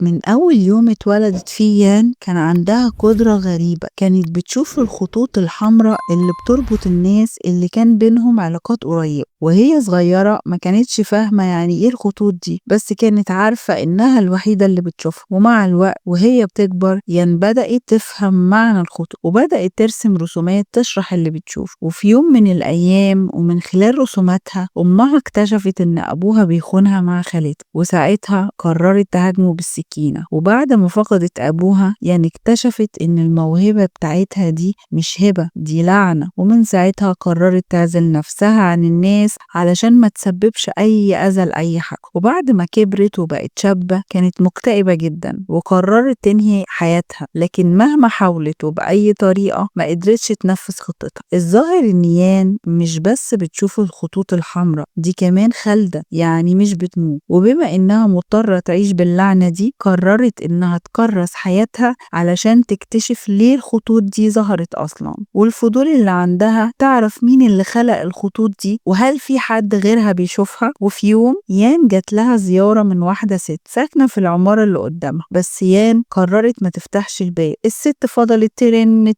من أول يوم اتولدت فيه يان كان عندها قدرة غريبة، كانت بتشوف الخطوط الحمراء اللي بتربط الناس اللي كان بينهم علاقات قريبة. وهي صغيرة ما كانتش فاهمة يعني ايه الخطوط دي، بس كانت عارفة انها الوحيدة اللي بتشوفها. ومع الوقت وهي بتكبر يان بدأت تفهم معنى الخطوط وبدأت ترسم رسومات تشرح اللي بتشوف. وفي يوم من الأيام ومن خلال رسوماتها أمها اكتشفت ان أبوها بيخونها مع خالتها، وساعتها قررت تهاجمه بالسكينة. وبعد ما فقدت أبوها يعني اكتشفت إن الموهبة بتاعتها دي مش هبة، دي لعنة. ومن ساعتها قررت تعزل نفسها عن الناس علشان ما تسببش أي أذى لأي حد. وبعد ما كبرت وبقت شابة كانت مكتئبة جدا وقررت تنهي حياتها، لكن مهما حاولت وبأي طريقة ما قدرتش تنفذ خطتها. الظاهر إن يان مش بس بتشوف الخطوط الحمراء، دي كمان خالدة يعني مش بتموت. وبما إنها مضطرة تعيش باللعنة دي قررت إنها تكرس حياتها علشان تكتشف ليه الخطوط دي ظهرت أصلا. والفضول اللي عندها تعرف مين اللي خلق الخطوط دي وهل في حد غيرها بيشوفها. وفي يوم يان جات لها زيارة من واحدة ست ساكنة في العمارة اللي قدامها، بس يان قررت ما تفتحش الباب. الست فضلت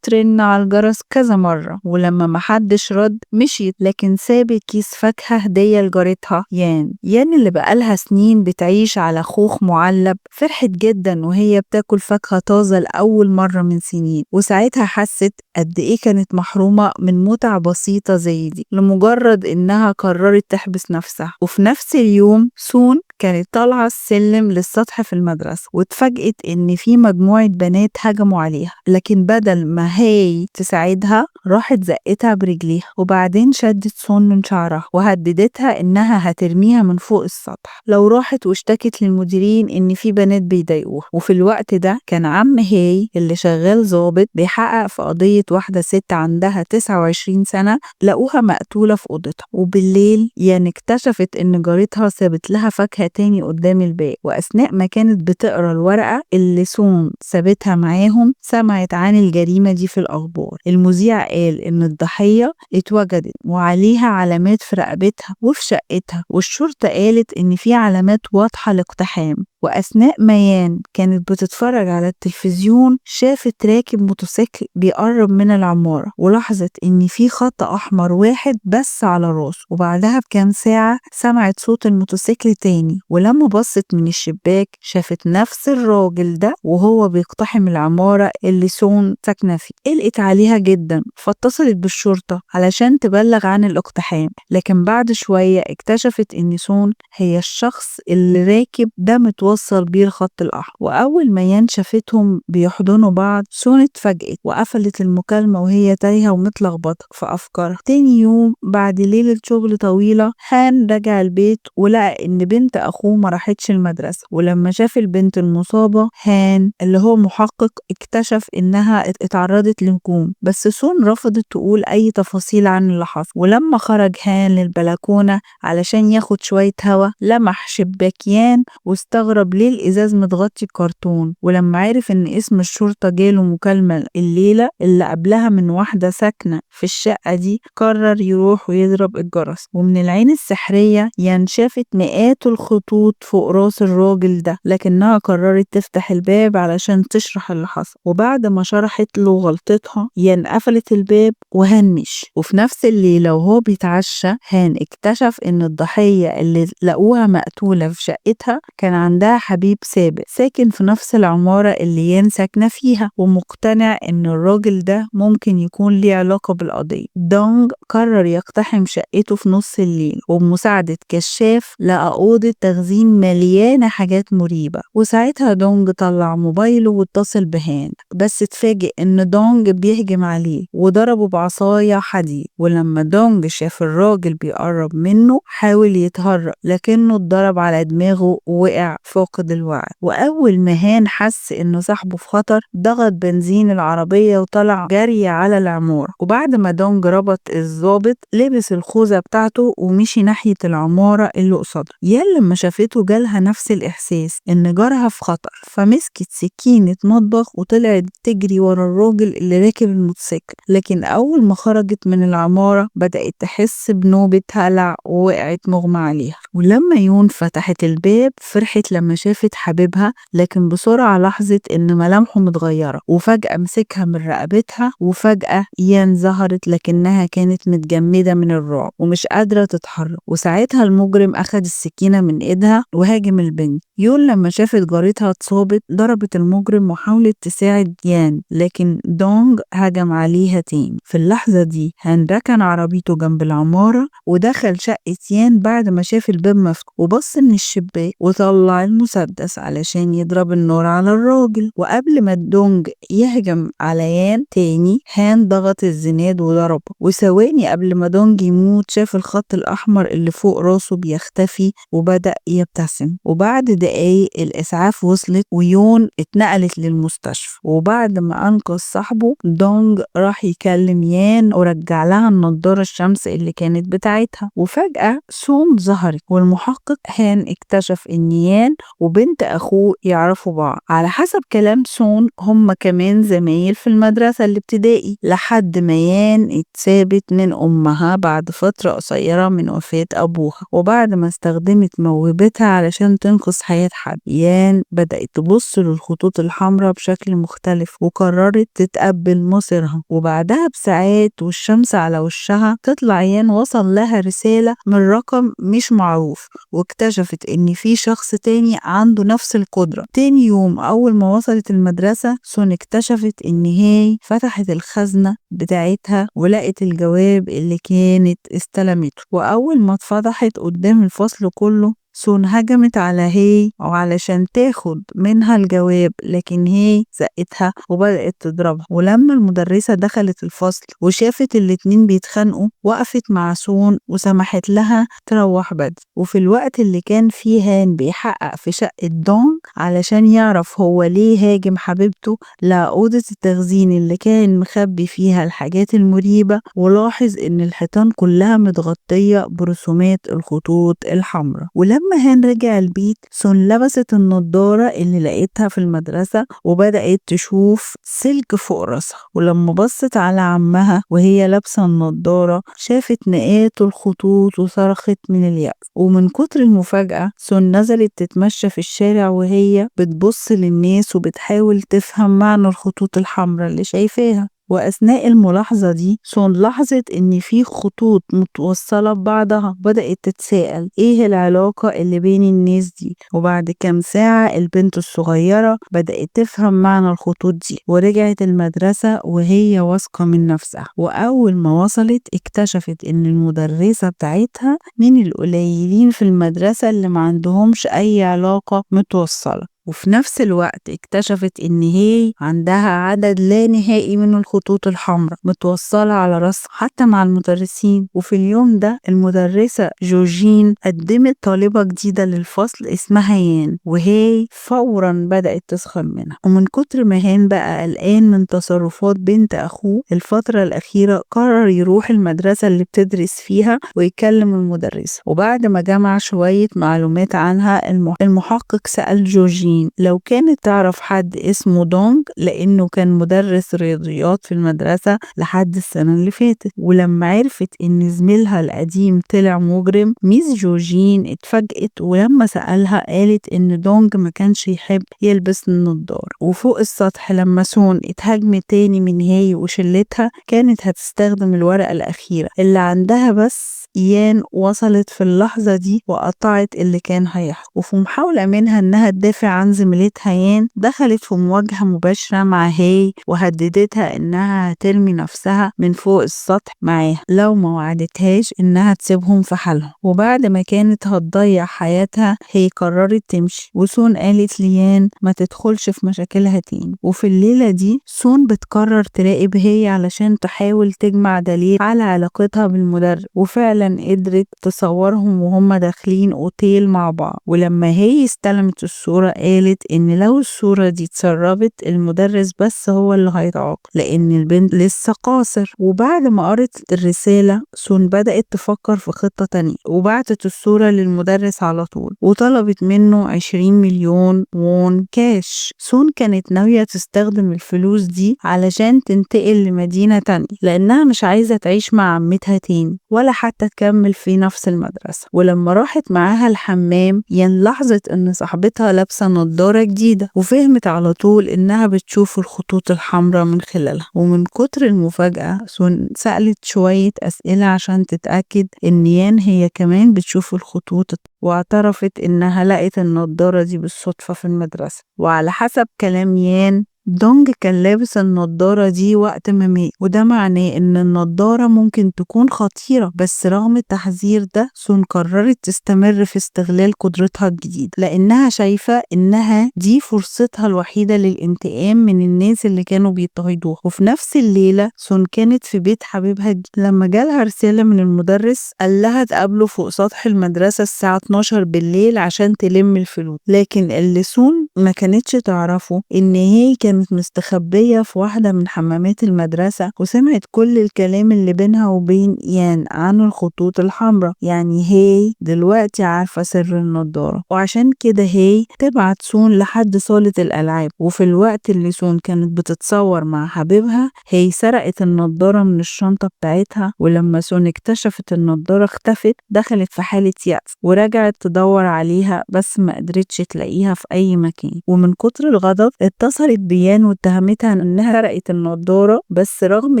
ترن على الجرس كذا مرة، ولما محدش رد مشيت، لكن سابت كيس فاكهة هدية لجارتها يان اللي بقالها سنين بتعيش على خوخ معلب. فرحت جدا وهي بتاكل فاكهة طازة لأول مرة من سنين، وساعتها حست قد ايه كانت محرومة من متعة بسيطة زي دي لمجرد انها قررت تحبس نفسها. وفي نفس اليوم سون كانت طالعة السلم للسطح في المدرسة واتفاجئت ان في مجموعة بنات هجموا عليها، لكن بدل ما هي تساعدها راحت زقتها برجليها، وبعدين شدت سون من شعرها وهددتها انها هترميها من فوق السطح لو راحت واشتكت للمديرين ان في بنات بيضايقوها. وفي الوقت ده كان عم هي اللي شغال ضابط بيحقق في قضية واحدة ست عندها 29 سنة لقوها مقتولة في اوضتها. وبالليل يعني اكتشفت ان جارتها سابت لها فاكهة تاني قدام الباب، واثناء ما كانت بتقرا الورقة اللي سون سابتها معاهم سمعت عن الجريمة دي في الاخبار. المذيع قال ان الضحية اتوجدت وعليها علامات في رقبتها وفي شقتها، والشرطة قالت ان في علامات واضحة لاقتحام. وأثناء ما يان كانت بتتفرج على التلفزيون شافت راكب موتوسيكل بيقرب من العمارة، ولاحظت إن في خط أحمر واحد بس على راسه. وبعدها بكام ساعة سمعت صوت الموتوسيكل تاني، ولما بصت من الشباك شافت نفس الراجل ده وهو بيقتحم العمارة اللي سون ساكنة فيه. قلقت عليها جدا فاتصلت بالشرطة علشان تبلغ عن الاقتحام، لكن بعد شوية اكتشفت إن سون هي الشخص اللي راكب ده متوصل بيه الخط الأحمر. وأول ما يان شافتهم بيحضنوا بعض سون اتفاجئت وقفلت المكالمة وهي تايهة ومتلخبطة في أفكارها. تاني يوم بعد ليلة شغل طويلة هان رجع البيت ولقى إن بنت أخوه ما راحتش المدرسة. ولما شاف البنت المصابة هان اللي هو محقق اكتشف إنها اتعرضت لهجوم، بس سون رفضت تقول أي تفاصيل عن اللي حصل. ولما خرج هان للبلكونة علشان ياخد شوية هوا لمح شباك يان واستغرب ليه الإزاز متغطي كرتون. ولما عرف إن اسم الشرطة جاله مكالمة الليلة اللي قبلها من واحدة ساكنة في الشقة دي قرر يروح ويضرب الجرس. ومن العين السحرية يان شافت مئات الخطوط فوق راس الراجل ده، لكنها قررت تفتح الباب علشان تشرح اللي حصل. وبعد ما شرحت له غلطتها يان قفلت الباب وهان مشي. وفي نفس الليلة وهو بيتعشى هان اكتشف إن الضحية اللي لقوها مقتولة في شقتها كان عندها حبيب سابق ساكن في نفس العمارة اللي يان ساكنة فيها، ومقتنع إن الراجل ده ممكن يكون ليه علاقة بالقضية. دونج قرر يقتحم شقته في نص الليل، وبمساعدة كشاف لقى أوضة تخزين مليانة حاجات مريبة. وساعتها دونج طلع موبايله واتصل بهان، بس اتفاجئ إن دونج بيهجم عليه وضربه بعصاية حديد. ولما دونج شاف الراجل بيقرب منه حاول يتهرب لكنه اتضرب على دماغه ووقع فاقد الوعي. وأول ما هان حس إنه صاحبه في خطر ضغط بنزين العربية وطلع جري على العمارة. وبعد ما دونج ربط الضابط لبس الخوذة بتاعته ومشي ناحية العمارة اللي قصادها. يان لما شافته جالها نفس الإحساس إن جارها في خطر، فمسكت سكينة مطبخ وطلعت تجري ورا الراجل اللي راكب الموتوسيكل. لكن أول ما خرجت من العمارة بدأت تحس بنوبة هلع ووقعت مغمى عليها. ولما يون فتحت الباب فرحت لما لما شافت حبيبها، لكن بسرعة لاحظت إن ملامحه متغيرة، وفجأة مسكها من رقبتها، وفجأة يان ظهرت لكنها كانت متجمدة من الرعب ومش قادرة تتحرك. وساعتها المجرم أخد السكينة من إيدها وهاجم البنت. يون لما شافت جارتها اتصابت ضربت المجرم وحاولت تساعد يان، لكن دونج هجم عليها تاني. في اللحظة دي هان ركن عربيته جنب العمارة ودخل شقة يان بعد ما شاف الباب مفتوح، وبص من الشباك وطلع المسدس علشان يضرب النار على الراجل. وقبل ما دونج يهجم على يان تاني، هان ضغط الزناد وضربه. وثواني قبل ما دونج يموت شاف الخط الأحمر اللي فوق راسه بيختفي وبدأ يبتسم. وبعد دقايق الإسعاف وصلت ويون اتنقلت للمستشفى. وبعد ما أنقذ صاحبه، دونج راح يكلم يان ورجع لها النضارة الشمس اللي كانت بتاعتها. وفجأة سون ظهرت، والمحقق هان اكتشف إن يان وبنت أخوه يعرفوا بعض. على حسب كلام سون هم كمان زمايل في المدرسة الابتدائي، لحد ما يان اتثابت من أمها بعد فترة قصيرة من وفاة أبوها. وبعد ما استخدمت موهبتها علشان تنقذ حياة حد، يان بدأت تبص للخطوط الحمراء بشكل مختلف وقررت تتقبل مصيرها. وبعدها بساعات والشمس على وشها تطلع يان وصل لها رسالة من رقم مش معروف، واكتشفت إن في شخص تاني عنده نفس القدرة. تاني يوم أول ما وصلت المدرسة، سون اكتشفت إن هي فتحت الخزنة بتاعتها ولقت الجواب اللي كانت استلمته. وأول ما اتفضحت قدام الفصل كله، سون هجمت على هي وعلشان تاخد منها الجواب، لكن هي زقتها وبدأت تضربها. ولما المدرسة دخلت الفصل وشافت الاتنين بيتخانقوا، وقفت مع سون وسمحت لها تروح بدري. وفي الوقت اللي كان فيه هان بيحقق في شقة دونج علشان يعرف هو ليه هاجم حبيبته، لقى أوضة التخزين اللي كان مخبي فيها الحاجات المريبة، ولاحظ إن الحيطان كلها متغطية برسومات الخطوط الحمراء. ولما هان رجع البيت، سون لبست النضارة اللي لقيتها في المدرسة وبدأت تشوف سلك فوق راسها. ولما بصت على عمها وهي لابسة النضارة، شافت نقاط الخطوط وصرخت من اليأس. ومن كتر المفاجأة، سون نزلت تتمشى في الشارع وهي بتبص للناس وبتحاول تفهم معنى الخطوط الحمراء اللي شايفاها. وأثناء الملاحظة دي سون لاحظت إن في خطوط متوصلة ببعضها، بدأت تتساءل إيه العلاقة اللي بين الناس دي. وبعد كام ساعة البنت الصغيرة بدأت تفهم معنى الخطوط دي، ورجعت المدرسة وهي واثقة من نفسها. وأول ما وصلت اكتشفت إن المدرسة بتاعتها من القليلين في المدرسة اللي ما عندهمش أي علاقة متوصلة. وفي نفس الوقت اكتشفت إن هي عندها عدد لا نهائي من الخطوط الحمراء متوصلة على رأسها حتى مع المدرسين. وفي اليوم ده المدرسة جورجين قدمت طالبة جديدة للفصل اسمها يان، وهي فورا بدأت تسخر منها. ومن كتر ما هان بقى قلقان من تصرفات بنت أخوه الفترة الأخيرة، قرر يروح المدرسة اللي بتدرس فيها ويكلم المدرسة. وبعد ما جمع شوية معلومات عنها، المحقق سأل جورجين لو كانت تعرف حد اسمه دونج، لأنه كان مدرس رياضيات في المدرسة لحد السنة اللي فاتت. ولما عرفت إن زميلها القديم طلع مجرم، ميس جورجين اتفاجئت، ولما سألها قالت إن دونج ما كانش يحب يلبس النضارة. وفوق السطح لما سون اتهاجمت تاني من هي وشلتها، كانت هتستخدم الورقة الأخيرة اللي عندها، بس يان وصلت في اللحظة دي وقطعت اللي كان هيحصل. وفي محاولة منها إنها تدافع عن زميلتها يان، دخلت في مواجهة مباشرة مع هي وهددتها إنها هترمي نفسها من فوق السطح معاها لو ما وعدتهاش إنها تسيبهم في حالهم. وبعد ما كانت هتضيع حياتها، هي قررت تمشي. وسون قالت ليان ما تدخلش في مشاكلها تاني. وفي الليلة دي سون بتقرر تراقب هي علشان تحاول تجمع دليل على علاقتها بالمدرب. وفعلا قدرت تصورهم وهم داخلين اوتيل مع بعض. ولما هي استلمت الصورة قالت ان لو الصورة دي اتسربت، المدرس بس هو اللي هيتعاقب لان البنت لسه قاصر. وبعد ما قرت الرسالة، سون بدأت تفكر في خطة تانية، وبعتت الصورة للمدرس على طول وطلبت منه 20 مليون وون كاش. سون كانت ناوية تستخدم الفلوس دي علشان تنتقل لمدينة تانية، لأنها مش عايزة تعيش مع عمتها تاني ولا حتى تكمل في نفس المدرسة. ولما راحت معاها الحمام ين لاحظت إن صاحبتها لابسة نضارة جديدة، وفهمت على طول إنها بتشوف الخطوط الحمراء من خلالها. ومن كتر المفاجأة سون سألت شوية أسئلة عشان تتأكد إن يان هي كمان بتشوف الخطوط، واعترفت إنها لقت النضارة دي بالصدفة في المدرسة. وعلى حسب كلام يان، دونج كان لابس النضارة دي وقت ما مات، وده معناه إن النضارة ممكن تكون خطيرة، بس رغم التحذير ده سون قررت تستمر في استغلال قدرتها الجديدة، لأنها شايفة إنها دي فرصتها الوحيدة للانتقام من الناس اللي كانوا بيضطهدوها. وفي نفس الليلة سون كانت في بيت حبيبها لما جالها رسالة من المدرس قال لها تقابله فوق سطح المدرسة الساعة 12 بالليل عشان تلم الفلوس. لكن اللي سون ما كانتش تعرفه إن هي كانت مستخبية في واحدة من حمامات المدرسة، وسمعت كل الكلام اللي بينها وبين يان عن الخطوط الحمراء. يعني هي دلوقتي عارفة سر النضارة، وعشان كده هي تبعت سون لحد صالة الألعاب. وفي الوقت اللي سون كانت بتتصور مع حبيبها هي سرقت النضارة من الشنطة بتاعتها. ولما سون اكتشفت النضارة اختفت، دخلت في حالة يأس ورجعت تدور عليها، بس ما قدرتش تلاقيها في أي مكان. ومن كتر الغضب اتصلت بيان واتهمتها انها سرقت النضارة، بس رغم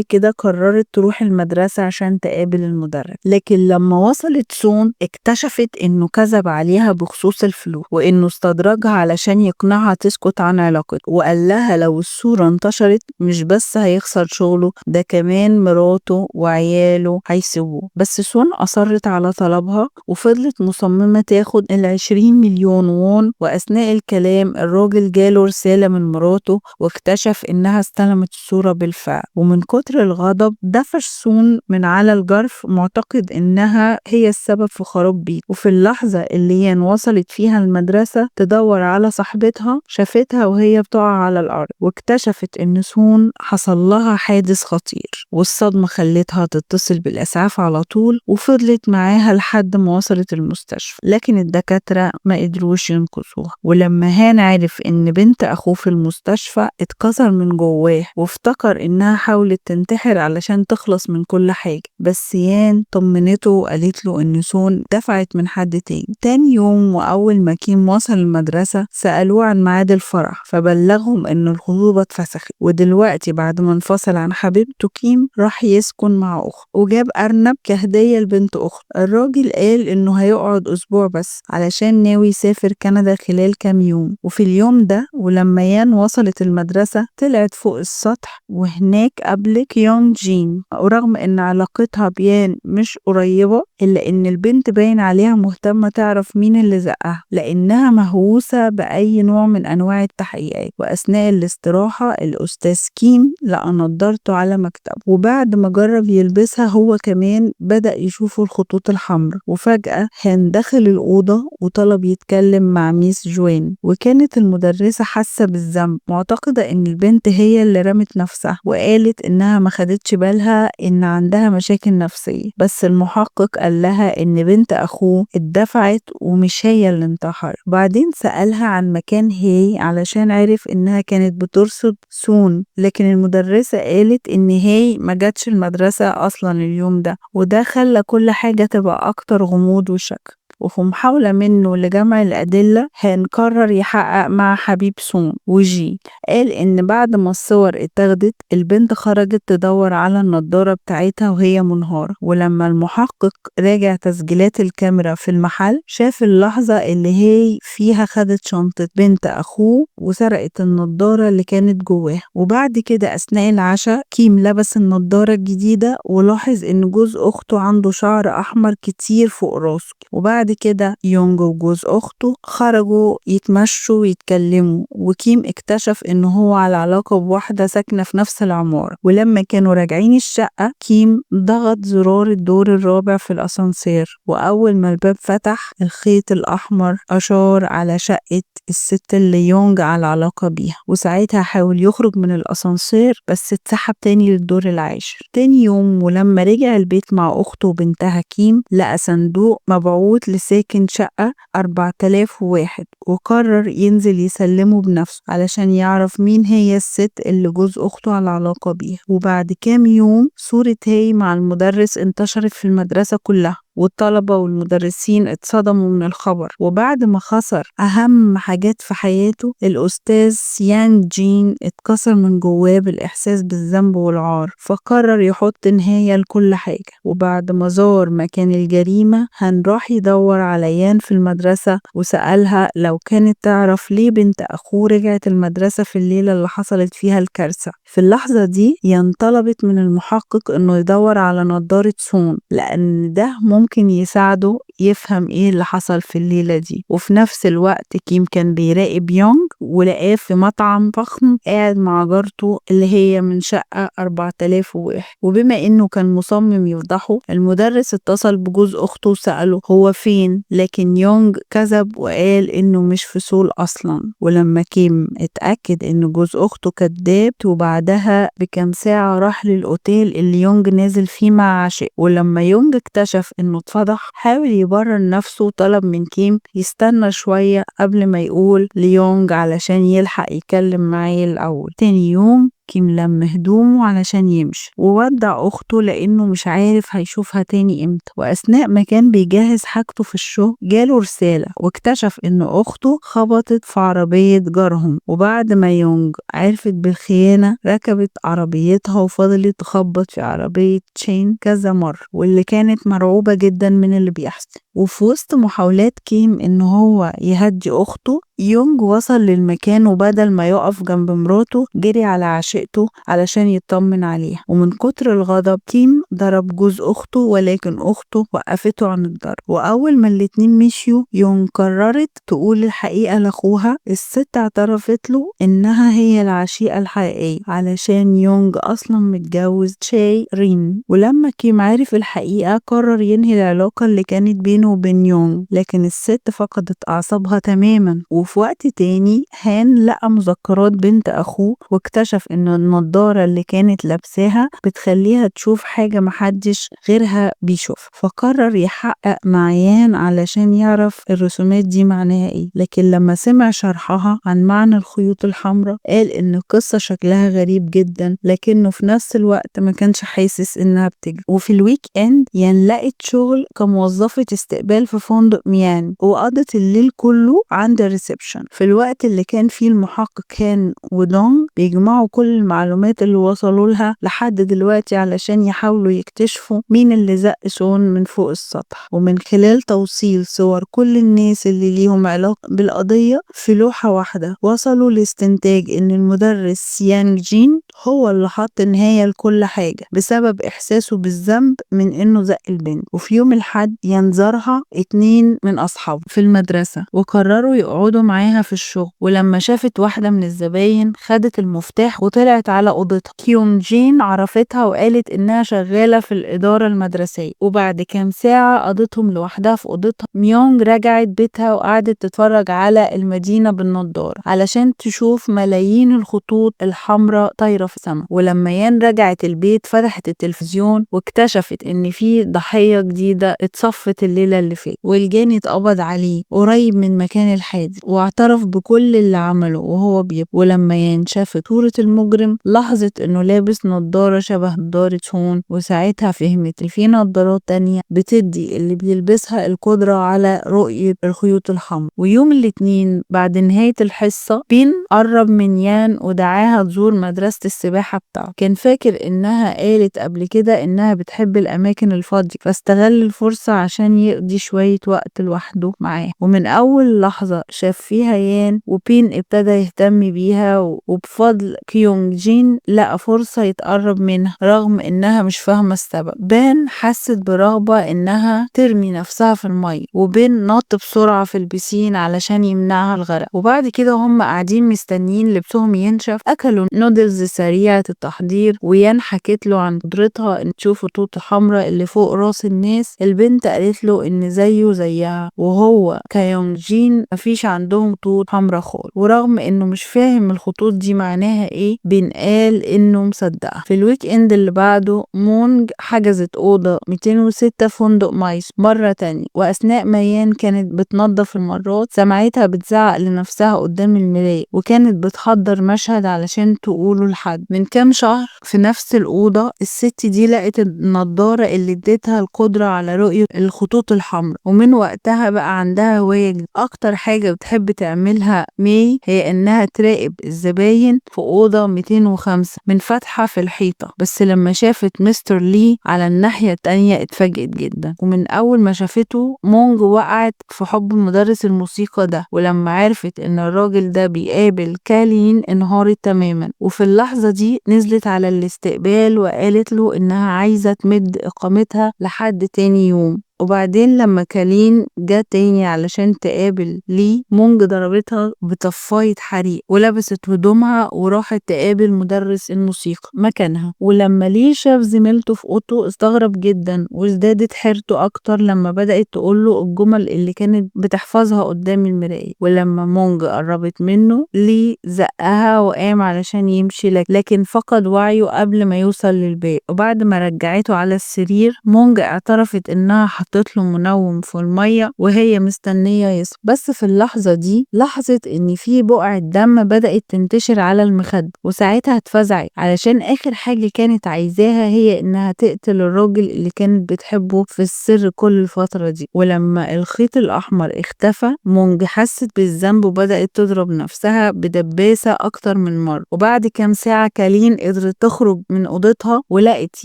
كده قررت تروح المدرسة عشان تقابل المدرس. لكن لما وصلت سون اكتشفت انه كذب عليها بخصوص الفلوس، وانه استدرجها علشان يقنعها تسكت عن علاقته، وقال لها لو الصورة انتشرت مش بس هيخسر شغله، ده كمان مراته وعياله هيسيبوه. بس سون اصرت على طلبها وفضلت مصممة تاخد 20 مليون وون. واثناء الكلام الراجل جاله رسالة من مراته واكتشف إنها استلمت الصورة بالفعل. ومن كتر الغضب دفش سون من على الجرف معتقد إنها هي السبب في خراب بيته. وفي اللحظة اللي يان وصلت فيها المدرسة تدور على صاحبتها، شافتها وهي بتقع على الأرض، واكتشفت إن سون حصل لها حادث خطير، والصدمة خلتها تتصل بالإسعاف على طول، وفضلت معاها لحد ما وصلت المستشفى. لكن الدكاترة ما قدروش ينقذوها. ولما هان عرف إن بنت أخوه في المستشفى اتكسر من جواه، وافتكر إنها حاولت تنتحر علشان تخلص من كل حاجة. بس يان طمنته وقالت له إن سون دفعت من حد تاني. تاني يوم وأول ما كيم وصل المدرسة سألوه عن ميعاد الفرح، فبلغهم إن الخطوبة اتفسخت. ودلوقتي بعد ما انفصل عن حبيبته كيم راح يسكن مع أخته، وجاب أرنب كهدية لبنت أخته. الراجل قال إنه هيقعد أسبوع بس علشان ناوي يسافر كندا خلال كام يوم. وفي اليوم ده ولما يان وصلت المدرسة طلعت فوق السطح، وهناك قابلت يونج جين. ورغم إن علاقتها بيان مش قريبة، إلا إن البنت باين عليها مهتمة تعرف مين اللي زقها، لأنها مهووسة بأي نوع من أنواع التحقيقات. وأثناء الاستراحة الأستاذ كيم لقى نضارته على مكتبه، وبعد ما جرب يلبسها هو كمان بدأ يشوف الخطوط الحمراء. وفجأة هان دخل الأوضة وطلب يتكلم مع ميس جوين، وكانت المدرسة حاسة بالذنب معتقدة إن البنت هي اللي رمت نفسها، وقالت إنها ما خدتش بالها إن عندها مشاكل نفسية. بس المحقق قال لها إن بنت أخوه اتدفعت ومش هي اللي انتحر. بعدين سألها عن مكان هي علشان عرف إنها كانت بترصد سون، لكن المدرسة قالت إن هي ما جاتش المدرسة أصلا اليوم ده، وده خلى كل حاجة تبقى أكتر غموض وشك. وفي محاولة منه لجمع الأدلة هان قرر يحقق مع حبيب سون وجي. قال إن بعد ما الصور اتاخدت البنت خرجت تدور على النضارة بتاعتها وهي منهارة. ولما المحقق راجع تسجيلات الكاميرا في المحل شاف اللحظة اللي هي فيها خدت شنطة بنت أخوه وسرقت النضارة اللي كانت جواها. وبعد كده أثناء العشاء كيم لبس النضارة الجديدة ولاحظ إن جوز أخته عنده شعر أحمر كتير فوق راسه. وبعد كده يونج وجوز أخته خرجوا يتمشوا ويتكلموا، وكيم اكتشف إنه هو على علاقة بواحدة ساكنة في نفس العمارة. ولما كانوا راجعين الشقة كيم ضغط زرار الدور الرابع في الأسانسير، وأول ما الباب فتح الخيط الأحمر أشار على شقة الست اللي يونج على علاقة بيها. وساعتها حاول يخرج من الأسانسير بس اتسحب تاني للدور العاشر. تاني يوم ولما رجع البيت مع أخته وبنتها كيم لقى صندوق مبعوث ساكن شقة 4001 وقرر ينزل يسلمه بنفسه علشان يعرف مين هي الست اللي جوز أخته على علاقة بيها. وبعد كام يوم صورة هاي مع المدرس انتشرت في المدرسة كلها، والطلبة والمدرسين اتصدموا من الخبر. وبعد ما خسر أهم حاجات في حياته، الأستاذ سيانج جين اتكسر من جواه بالإحساس بالذنب والعار، فقرر يحط نهاية لكل حاجة. وبعد ما زار مكان الجريمة، راح يدور على يان في المدرسة وسألها لو كانت تعرف ليه بنت أخوه رجعت المدرسة في الليلة اللي حصلت فيها الكارثة. في اللحظة دي يان طلبت من المحقق إنه يدور على نظارة سون، لأن ده ممكن يساعده يفهم ايه اللي حصل في الليلة دي. وفي نفس الوقت كيم كان بيراقب يونغ ولقاه في مطعم فخم قاعد مع جارته اللي هي من شقة 4001. وبما انه كان مصمم يفضحه، المدرس اتصل بجوز اخته وسأله هو فين، لكن يونغ كذب وقال انه مش في سول اصلا. ولما كيم اتأكد ان جوز اخته كذاب، وبعدها بكام ساعة راح للأوتيل اللي يونغ نازل فيه مع عاشق. ولما يونغ اكتشف انه اتفضح، حاول يبرر نفسه وطلب من كيم يستنى شوية قبل ما يقول ليونغ علشان يلحق يكلم معاه الأول. تاني يوم كيم لم هدومه علشان يمشي وودع أخته لأنه مش عارف هيشوفها تاني امتى. وأثناء ما كان بيجهز حاجته في الشغل، جاله رسالة واكتشف إن أخته خبطت في عربية جارهم. وبعد ما يونغ عرفت بالخيانة، ركبت عربيتها وفضلت تخبط في عربية تشين كذا مرة، واللي كانت مرعوبة جدا من اللي بيحصل. وفي وسط محاولات كيم إنه هو يهدي أخته، يونغ وصل للمكان وبدل ما يقف جنب مراته جري على عشيقته علشان يطمن عليها. ومن كتر الغضب كيم ضرب جوز أخته، ولكن أخته وقفته عن الضرب. وأول ما الاتنين مشيوا، يونغ قررت تقول الحقيقة لأخوها. الست اعترفت له إنها هي العشيقة الحقيقية علشان يونغ أصلا متجوز تشاي رين. ولما كيم عرف الحقيقة، قرر ينهي العلاقة اللي كانت بينه وبين يونغ، لكن الست فقدت أعصابها تماما. وفي وقت تاني هان لقى مذكرات بنت أخوه، واكتشف إن النضارة اللي كانت لابساها بتخليها تشوف حاجة محدش غيرها بيشوف. فقرر يحقق مع يان علشان يعرف الرسومات دي معناها ايه. لكن لما سمع شرحها عن معنى الخيوط الحمراء، قال إن القصة شكلها غريب جدا، لكنه في نفس الوقت ما كانش حاسس إنها بتجري. وفي الويك اند يان لقت شغل كموظفة استقبال في فندق ميان، وقضت الليل كله عند الريسبشن. في الوقت اللي كان فيه المحقق هان ودونغ بيجمعوا كل المعلومات اللي وصلوا لها لحد دلوقتي علشان يحاولوا يكتشفوا مين اللي زق سون من فوق السطح. ومن خلال توصيل صور كل الناس اللي ليهم علاقة بالقضية في لوحة واحدة، وصلوا لاستنتاج ان المدرس سيانج جين هو اللي حط نهاية لكل حاجة بسبب احساسه بالذنب من انه زق البنت. وفي يوم الحد ينظرها 2 من اصحابه في المدرسة، وقرروا يقعدوا معاها في الشغل. ولما شافت واحدة من الزباين، خدت المفتاح وطلعت على اوضتها. كيون جين عرفتها وقالت انها شغالة في الادارة المدرسية. وبعد كام ساعة قضتهم لوحدها في اوضتها، ميونغ رجعت بيتها وقعدت تتفرج على المدينة بالنضارة علشان تشوف ملايين الخطوط الحمراء طايرة في السماء. ولما يان رجعت البيت، فتحت التلفزيون واكتشفت ان في ضحية جديدة اتصفت الليلة اللي فاتت، والجاني اتقبض عليه قريب من مكان الحادث، واعترف بكل اللي عمله وهو بيبكي. ولما يان شافت صورة المجرم، لاحظت انه لابس نضارة شبه نضارة هون، وساعتها فهمت في نضارات تانية بتدي اللي بيلبسها القدرة على رؤية الخيوط الحمراء. ويوم الاثنين بعد نهاية الحصة، بين قرب من يان ودعاها تزور مدرسة السباحة بتاعه. كان فاكر انها قالت قبل كده انها بتحب الاماكن الفاضية، فاستغل الفرصة عشان يقضي شوية وقت لوحده معاه. ومن اول لحظة شاف فيها يان، وبين ابتدى يهتم بيها. وبفضل كيونغ جين لقى فرصة يتقرب منها رغم انها مش فاهمة السبب. بان حست برغبة انها ترمي نفسها في المية، وبين نط بسرعة في البسين علشان يمنعها الغرق. وبعد كده هم قاعدين مستنيين لبسهم ينشف، اكلوا نودلز سريعة التحضير، ويان حكت له عن قدرتها ان تشوف الخطوط الحمراء اللي فوق راس الناس. البنت قالت له إن زيه زيها، وهو كيونج جين مفيش عندهم خطوط حمرا خالص، ورغم إنه مش فاهم الخطوط دي معناها إيه بنقال إنه مصدقها. في الويك إند اللي بعده مونج حجزت أوضة 206 في فندق مايس مرة تانية، وأثناء ما يان كانت بتنظف المرات سمعتها بتزعق لنفسها قدام المراية، وكانت بتحضر مشهد علشان تقوله لحد. من كام شهر في نفس الأوضة الست دي لقت النضارة اللي اديتها القدرة على رؤية الخطوط الحمراء، ومن وقتها بقى عندها هواية جديدة. أكتر حاجة بتحب تعملها مي هي إنها تراقب الزباين في أوضة 205 من فتحة في الحيطة، بس لما شافت مستر لي على الناحية التانية اتفاجئت جدا، ومن أول ما شافته مونج وقعت في حب مدرس الموسيقى ده، ولما عرفت إن الراجل ده بيقابل كالين انهارت تماما. وفي اللحظة دي نزلت على الاستقبال وقالت له إنها عايزة تمد إقامتها لحد تاني يوم. وبعدين لما كالين جت تاني علشان تقابل لي مونج ضربتها بطفاية حريق ولبست هدومها وراحت تقابل مدرس الموسيقى مكانها. ولما لي شاف زميلته في اوضته استغرب جدا وازدادت حيرته اكتر لما بدأت تقوله الجمل اللي كانت بتحفظها قدام المراية. ولما مونج قربت منه لي زقها وقام علشان يمشي لكن فقد وعيه قبل ما يوصل للباب. وبعد ما رجعته على السرير مونج اعترفت انها حطت له منوم في المية وهي مستنية يصحى، بس في اللحظة دي لاحظت ان في بقعة دم بدأت تنتشر على المخدة، وساعتها اتفزعت علشان اخر حاجة كانت عايزاها هي انها تقتل الراجل اللي كانت بتحبه في السر كل الفترة دي. ولما الخيط الاحمر اختفى مونج حست بالذنب وبدأت تضرب نفسها بدباسة اكتر من مرة. وبعد كام ساعة كالين قدرت تخرج من اوضتها ولقت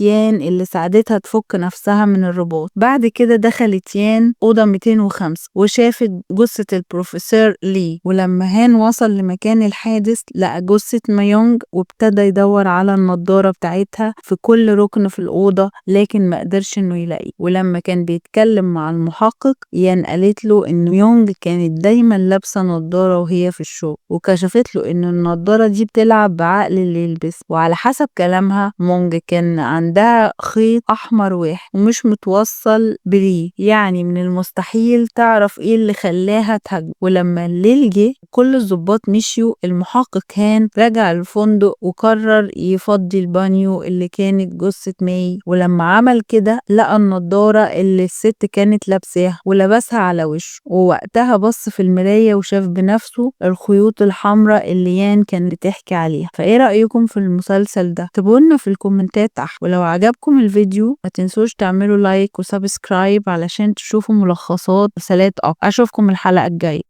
يان اللي ساعدتها تفك نفسها من الرباط. بعد كده دخلت يان أوضة 205 وشافت جثة البروفيسور لي. ولما هان وصل لمكان الحادث لقى جثة مايونج وابتدى يدور على النضارة بتاعتها في كل ركن في الأوضة لكن ما قدرش إنه يلاقي. ولما كان بيتكلم مع المحقق يان قالت له إن مايونج كانت دايما لابسة نضارة وهي في الشغل، وكشفت له إن النضارة دي بتلعب بعقل اللي يلبس. وعلى حسب كلامها مونج كان عندها خيط أحمر واحد ومش متوصل بريه، يعني من المستحيل تعرف ايه اللي خلاها تهاجم. ولما الليل جه كل الضباط مشيوا المحقق هان رجع الفندق وقرر يفضي البانيو اللي كانت جثة ماي. ولما عمل كده لقى النضارة اللي الست كانت لابساها ولبسها على وشه، ووقتها بص في المراية وشاف بنفسه الخيوط الحمراء اللي يان كانت بتحكي عليها. فايه رأيكم في المسلسل ده؟ اكتبولنا في الكومنتات تحت، ولو عجبكم الفيديو ما تنسوش تعملوا لايك وسبسكرايب علشان تشوفوا ملخصات رسالات أكتر. أشوفكم الحلقة الجاية.